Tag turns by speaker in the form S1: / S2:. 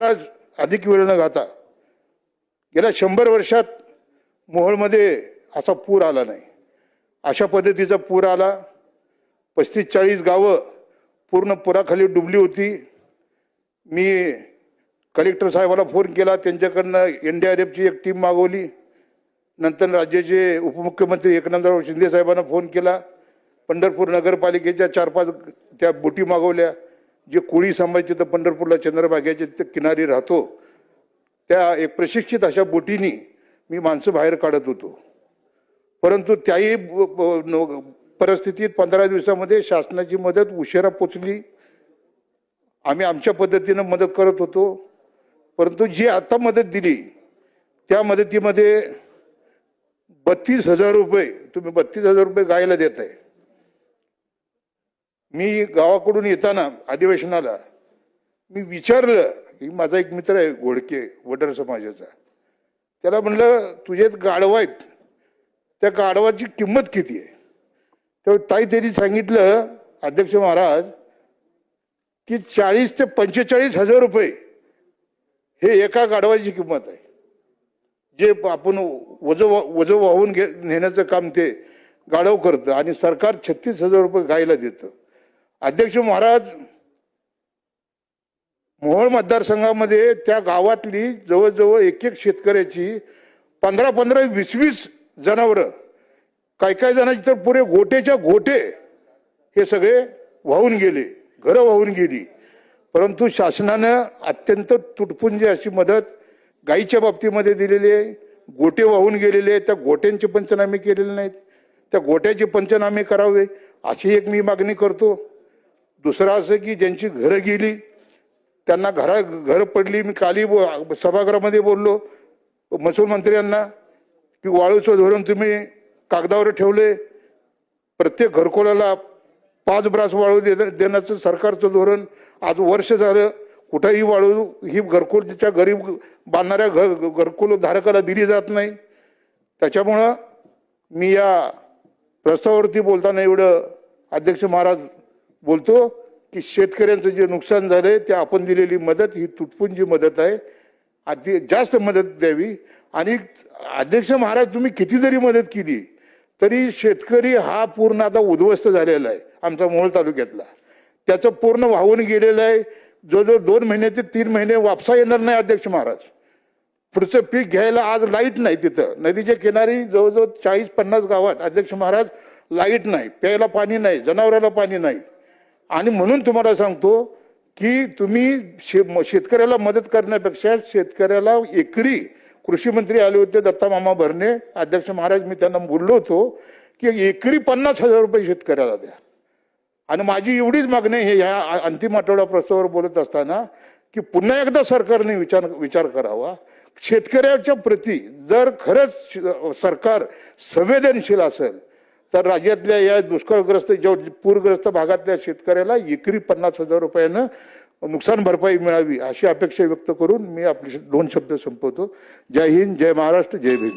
S1: आज अधिक वेळ न घाता गेल्या 100 वर्षात मोहोळमध्ये असा पूर आला नाही। अशा पद्धतीचा पूर आला। 35-40 गावं पूर्ण पुराखाली डुबली होती। मी कलेक्टर साहेबाला फोन केला, त्यांच्याकडनं एनडीआरएफची एक टीम मागवली। नंतर राज्याचे उपमुख्यमंत्री एकनाथराव शिंदे साहेबांना फोन केला। पंढरपूर नगरपालिकेच्या 4-5 त्या बोटी मागवल्या। जे कोळी समाजाचे तर पंढरपूरला चंद्रभागेच्या तिथे किनारी राहतो, त्या एक प्रशिक्षित अशा बोटीनी मी माणसं बाहेर काढत होतो। परंतु त्याही परिस्थितीत 15 दिवसामध्ये शासनाची मदत उशिरा पोचली। आम्ही आमच्या पद्धतीने मदत करत होतो, परंतु जी आता मदत दिली त्या मदतीमध्ये 32,000 रुपये, तुम्ही 32,000 रुपये गायला देताय। मी गावाकडून येताना अधिवेशनाला मी विचारलं की माझा एक मित्र आहे घोडके वडर समाजाचा, त्याला म्हणलं तुझे गाढव आहेत, त्या गाढवाची किंमत किती आहे? तेव्हा ताई त्यांनी सांगितलं अध्यक्ष महाराज की 40 ते 45,000 रुपये हे एका गाढवाची किंमत आहे। जे आपण वज वाहून नेण्याचं काम ते गाढव करतं आणि सरकार 36,000 रुपये गायला देतं। अध्यक्ष महाराज, मोहोळ मतदारसंघामध्ये त्या गावातली जवळजवळ एक शेतकऱ्याची 15-15, 20-20 जनावरं, काही जणांची तर पुरे गोटेच्या गोटे हे सगळे वाहून गेले, घरं वाहून गेली। परंतु शासनानं अत्यंत तुटपुंजी अशी मदत गायीच्या बाबतीमध्ये दिलेली आहे। गोटे वाहून गेलेले, त्या गोट्यांचे पंचनामे केलेले नाहीत, त्या गोट्याचे पंचनामे करावे अशी एक मी मागणी करतो। दुसरं असं की ज्यांची घरं गेली त्यांना घर पडली। मी काली सभागृहामध्ये बोललो महसूल मंत्र्यांना की वाळूचं धोरण तुम्ही कागदावर ठेवले, प्रत्येक घरकुलाला 5 ब्रास वाळू देण्याचं सरकारचं धोरण आज वर्ष झालं, कुठेही वाळू ही घरकुलच्या गरीब बांधणाऱ्या घरकुल धारकाला दिली जात नाही। त्याच्यामुळं मी या प्रस्तावावरती बोलताना एवढं अध्यक्ष महाराज बोलतो की शेतकऱ्यांचं जे नुकसान झालंय ते आपण दिलेली मदत ही तुटपुंजी मदत आहे, अति जास्त मदत द्यावी। आणि अध्यक्ष महाराज तुम्ही किती जरी मदत केली तरी शेतकरी हा पूर्ण आता उद्ध्वस्त झालेला आहे। आमचा मोहोळ तालुक्यातला त्याचं पूर्ण वाहून गेलेलं आहे। जो 2 महिने ते 3 महिने वापसा येणार नाही अध्यक्ष महाराज। पुढचं पीक घ्यायला आज लाईट नाही, तिथं नदीच्या किनारी जवळजवळ 40-50 गावात अध्यक्ष महाराज लाईट नाही, प्यायला पाणी नाही, जनावराला पाणी नाही। आणि म्हणून तुम्हाला सांगतो की तुम्ही शेतकऱ्याला मदत करण्यापेक्षा शेतकऱ्याला एकरी, कृषी मंत्री आले होते दत्ता मामा भरणे, अध्यक्ष महाराज मी त्यांना बोललो होतो की एकरी 50,000 रुपये शेतकऱ्याला द्या। आणि माझी एवढीच मागणी आहे ह्या अंतिम आठवडा प्रस्तावावर बोलत असताना की पुन्हा एकदा सरकारने विचार करावा शेतकऱ्याच्या प्रती। जर खरंच सरकार संवेदनशील असेल तर राज्यातल्या या दुष्काळग्रस्त पूरग्रस्त भागातल्या शेतकऱ्याला एकरी 50,000 रुपयानं नुकसान भरपाई मिळावी अशी अपेक्षा व्यक्त करून मी आपले 2 शब्द संपवतो। जय हिंद, जय महाराष्ट्र, जय भीम।